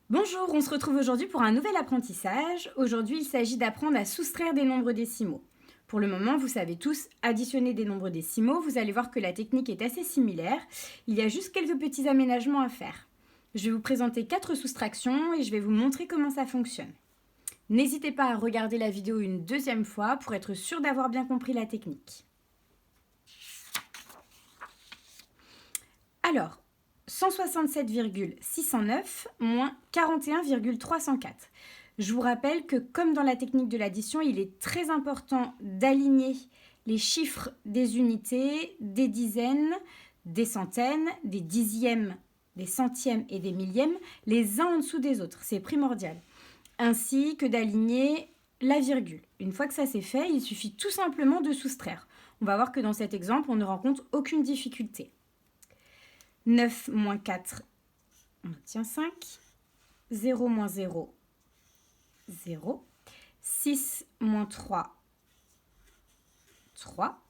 Bonjour, on se retrouve aujourd'hui pour un nouvel apprentissage. Aujourd'hui, il s'agit d'apprendre à soustraire des nombres décimaux. Pour le moment, vous savez tous additionner des nombres décimaux. Vous allez voir que la technique est assez similaire. Il y a juste quelques petits aménagements à faire. Je vais vous présenter 4 soustractions et je vais vous montrer comment ça fonctionne. N'hésitez pas à regarder la vidéo une deuxième fois pour être sûr d'avoir bien compris la technique. Alors, 167,609 moins 41,304. Je vous rappelle que comme dans la technique de l'addition, il est très important d'aligner les chiffres des unités, des dizaines, des centaines, des dixièmes, des centièmes et des millièmes, les uns en dessous des autres. C'est primordial. Ainsi que d'aligner la virgule. Une fois que ça c'est fait, il suffit tout simplement de soustraire. On va voir que dans cet exemple, on ne rencontre aucune difficulté. 9 moins 4, on obtient 5. 0 moins 0, 0. 6 moins 3, 3.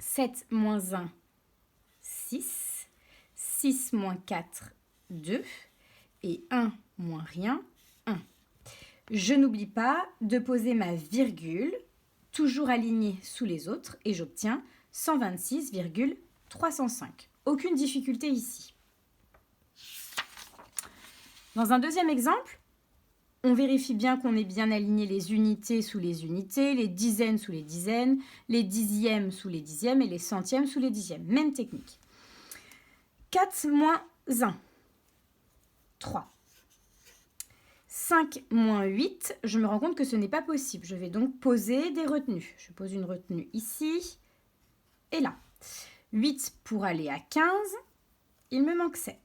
7 moins 1, 6. 6 moins 4, 2. Et 1 moins rien, 1. Je n'oublie pas de poser ma virgule, toujours alignée sous les autres, et j'obtiens 126,305. Aucune difficulté ici. Dans un deuxième exemple, on vérifie bien qu'on ait bien aligné les unités sous les unités, les dizaines sous les dizaines, les dixièmes sous les dixièmes et les centièmes sous les dixièmes. Même technique. 4 moins 1, 3. 5 moins 8, je me rends compte que ce n'est pas possible. Je vais donc poser des retenues. Je pose une retenue ici et là. 8 pour aller à 15, il me manque 7.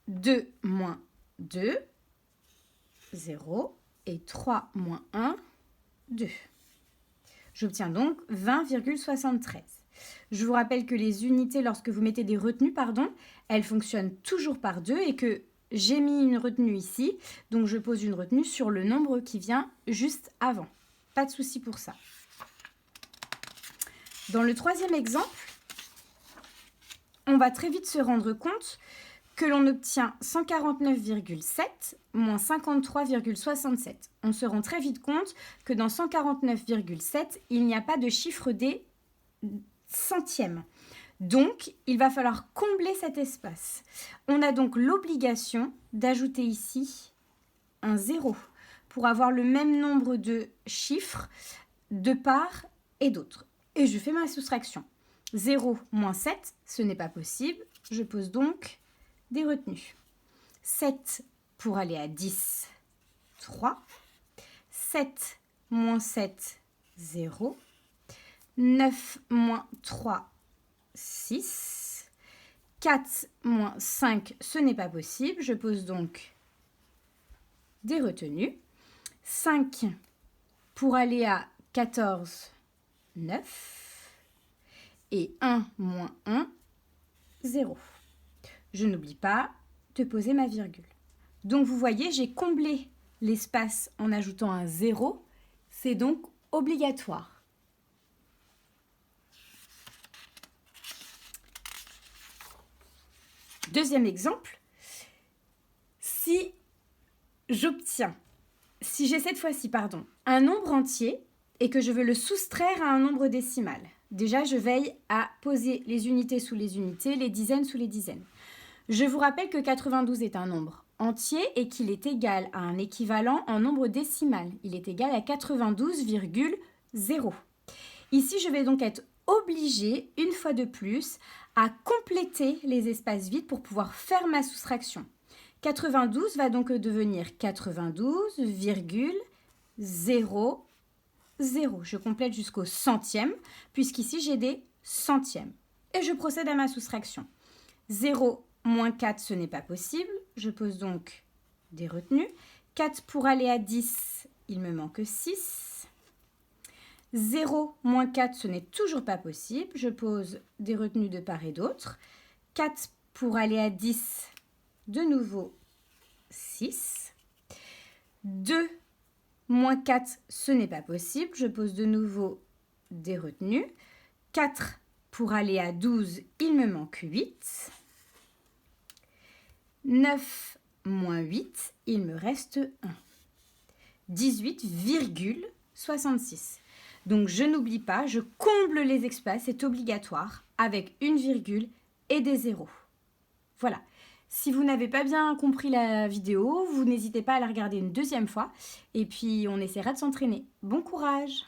2 moins 2, 0. Et 3 moins 1, 2. J'obtiens donc 20,73. Je vous rappelle que les unités, lorsque vous mettez des retenues, elles fonctionnent toujours par 2 et que j'ai mis une retenue ici. Donc je pose une retenue sur le nombre qui vient juste avant. Pas de souci pour ça. Dans le troisième exemple, on va très vite se rendre compte que l'on obtient 149,7 moins 53,67. On se rend très vite compte que dans 149,7, il n'y a pas de chiffre des centièmes. Donc, il va falloir combler cet espace. On a donc l'obligation d'ajouter ici un 0 pour avoir le même nombre de chiffres de part et d'autre. Et je fais ma soustraction. 0 moins 7, ce n'est pas possible. Je pose donc des retenues. 7 pour aller à 10, 3. 7 moins 7, 0. 9 moins 3, 6. 4 moins 5, ce n'est pas possible. Je pose donc des retenues. 5 pour aller à 14, 9. Et 1 moins 1, 0. Je n'oublie pas de poser ma virgule. Donc vous voyez, j'ai comblé l'espace en ajoutant un 0. C'est donc obligatoire. Deuxième exemple, si j'ai cette fois-ci, un nombre entier et que je veux le soustraire à un nombre décimal. Déjà, je veille à poser les unités sous les unités, les dizaines sous les dizaines. Je vous rappelle que 92 est un nombre entier et qu'il est égal à un équivalent en nombre décimal. Il est égal à 92,0. Ici, je vais donc être obligée, une fois de plus, à compléter les espaces vides pour pouvoir faire ma soustraction. 92 va donc devenir 92,00. Je complète jusqu'au centième, puisqu'ici j'ai des centièmes. Et je procède à ma soustraction. 0 moins 4, ce n'est pas possible. Je pose donc des retenues. 4 pour aller à 10, il me manque 6. 0 moins 4, ce n'est toujours pas possible. Je pose des retenues de part et d'autre. 4 pour aller à 10, de nouveau 6. 2 moins 4, ce n'est pas possible. Je pose de nouveau des retenues. 4 pour aller à 12, il me manque 8. 9 moins 8, il me reste 1. 18,66. Donc je n'oublie pas, je comble les espaces, c'est obligatoire, avec une virgule et des zéros. Voilà. Si vous n'avez pas bien compris la vidéo, vous n'hésitez pas à la regarder une deuxième fois. Et puis on essaiera de s'entraîner. Bon courage!